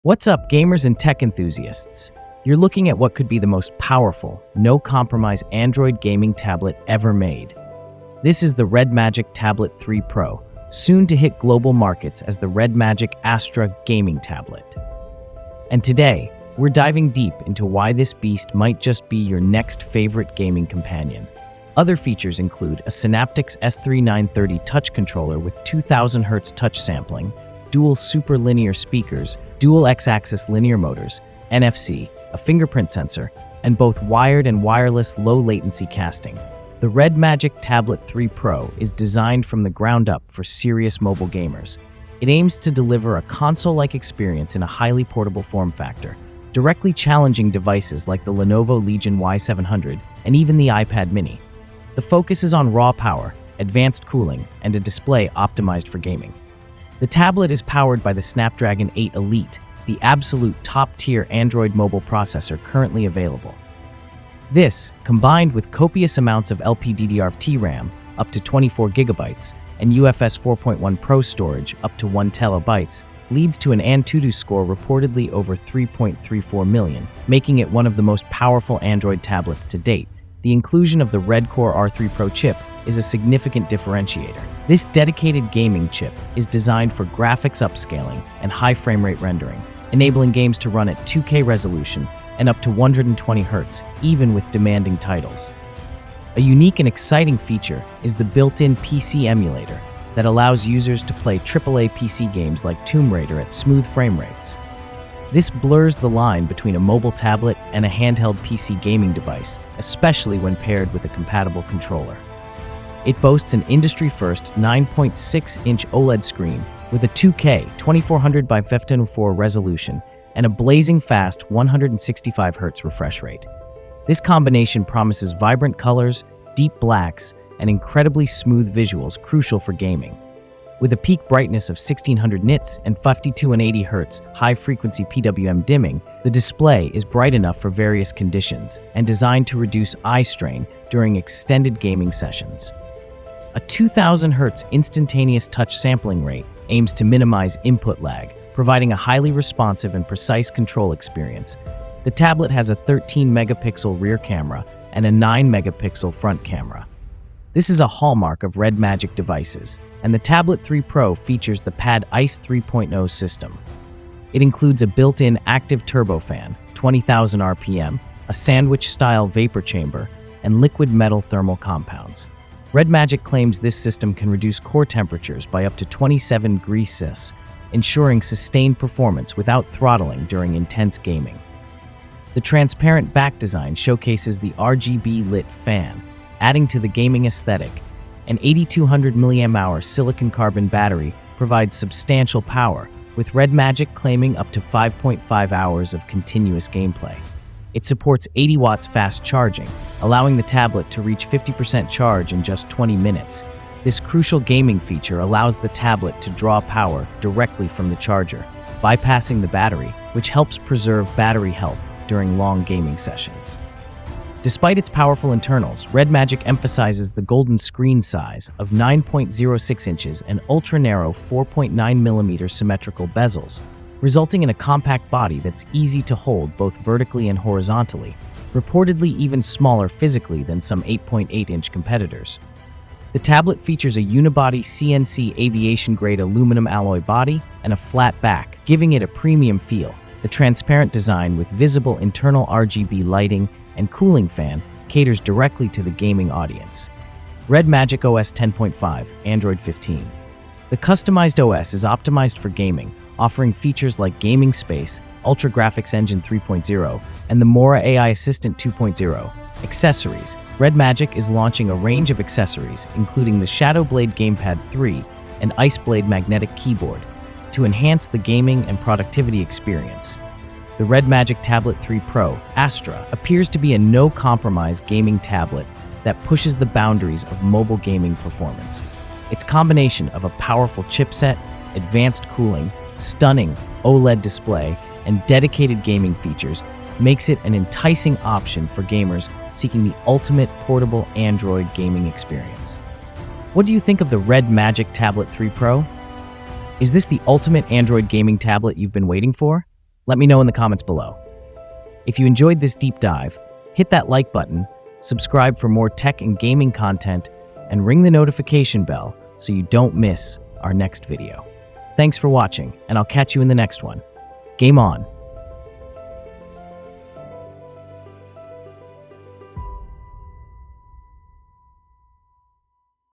What's up, gamers and tech enthusiasts? You're looking at what could be the most powerful, no-compromise Android gaming tablet ever made. This is the RedMagic Tablet 3 Pro, soon to hit global markets as the RedMagic Astra Gaming Tablet. And today, we're diving deep into why this beast might just be your next favorite gaming companion. Other features include a Synaptics S3930 touch controller with 2000 Hz touch sampling, dual super linear speakers, dual X-axis linear motors, NFC, a fingerprint sensor, and both wired and wireless low-latency casting. The RedMagic Tablet 3 Pro is designed from the ground up for serious mobile gamers. It aims to deliver a console-like experience in a highly portable form factor, directly challenging devices like the Lenovo Legion Y700 and even the iPad mini. The focus is on raw power, advanced cooling, and a display optimized for gaming. The tablet is powered by the Snapdragon 8 Elite, the absolute top-tier Android mobile processor currently available. This, combined with copious amounts of LPDDR5T RAM, up to 24 GB, and UFS 4.1 Pro storage, up to 1 TB, leads to an Antutu score reportedly over 3.34 million, making it one of the most powerful Android tablets to date. The inclusion of the Red-Core R3 Pro chip is a significant differentiator. This dedicated gaming chip is designed for graphics upscaling and high frame rate rendering, enabling games to run at 2K resolution and up to 120 Hz, even with demanding titles. A unique and exciting feature is the built-in PC emulator that allows users to play AAA PC games like Tomb Raider at smooth frame rates. This blurs the line between a mobile tablet and a handheld PC gaming device, especially when paired with a compatible controller. It boasts an industry-first 9.6-inch OLED screen with a 2K 2400 by 1504 resolution and a blazing fast 165 Hz refresh rate. This combination promises vibrant colors, deep blacks, and incredibly smooth visuals crucial for gaming. With a peak brightness of 1600 nits and 52 and 80 Hz high-frequency PWM dimming, the display is bright enough for various conditions and designed to reduce eye strain during extended gaming sessions. A 2000 Hz instantaneous touch sampling rate aims to minimize input lag, providing a highly responsive and precise control experience. The tablet has a 13-megapixel rear camera and a 9-megapixel front camera. This is a hallmark of RedMagic devices, and the Tablet 3 Pro features the Pad ICE 3.0 system. It includes a built-in active turbofan, 20,000 RPM, a sandwich-style vapor chamber, and liquid metal thermal compounds. RedMagic claims this system can reduce core temperatures by up to 27 degrees Celsius, ensuring sustained performance without throttling during intense gaming. The transparent back design showcases the RGB-lit fan, adding to the gaming aesthetic. An 8200 mAh silicon carbon battery provides substantial power, with RedMagic claiming up to 5.5 hours of continuous gameplay. It supports 80 watts fast charging, allowing the tablet to reach 50% charge in just 20 minutes. This crucial gaming feature allows the tablet to draw power directly from the charger, bypassing the battery, which helps preserve battery health during long gaming sessions. Despite its powerful internals, RedMagic emphasizes the golden screen size of 9.06 inches and ultra-narrow 4.9mm symmetrical bezels, resulting in a compact body that's easy to hold both vertically and horizontally, reportedly even smaller physically than some 8.8-inch competitors. The tablet features a unibody CNC aviation-grade aluminum alloy body and a flat back, giving it a premium feel. The transparent design with visible internal RGB lighting and cooling fan caters directly to the gaming audience. RedMagic OS 10.5, Android 15. The customized OS is optimized for gaming, offering features like Gaming Space, Ultra Graphics Engine 3.0, and the Mora AI Assistant 2.0. Accessories. RedMagic is launching a range of accessories, including the Shadowblade Gamepad 3 and Iceblade magnetic keyboard, to enhance the gaming and productivity experience. The RedMagic Tablet 3 Pro Astra appears to be a no-compromise gaming tablet that pushes the boundaries of mobile gaming performance. Its combination of a powerful chipset, advanced cooling, stunning OLED display, and dedicated gaming features makes it an enticing option for gamers seeking the ultimate portable Android gaming experience. What do you think of the RedMagic Tablet 3 Pro? Is this the ultimate Android gaming tablet you've been waiting for? Let me know in the comments below. If you enjoyed this deep dive, hit that like button, subscribe for more tech and gaming content, and ring the notification bell so you don't miss our next video. Thanks for watching, and I'll catch you in the next one. Game on!